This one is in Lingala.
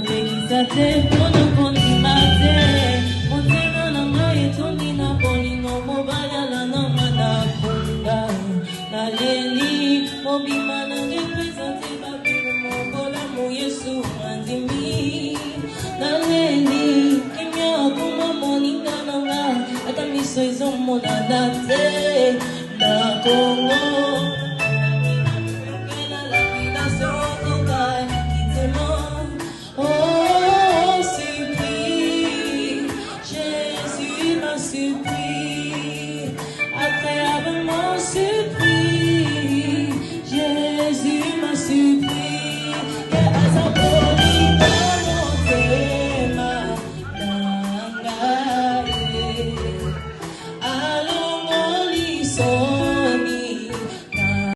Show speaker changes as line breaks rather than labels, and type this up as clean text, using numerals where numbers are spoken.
opekisa te pono kondima te motema na ngai etondi na bolingo mobali alananga na konga naleli mobima nange mpeza te babino mobolamu yesu andimi naleli kimia akoma moninga nanga ata miso ezomonana te na kongo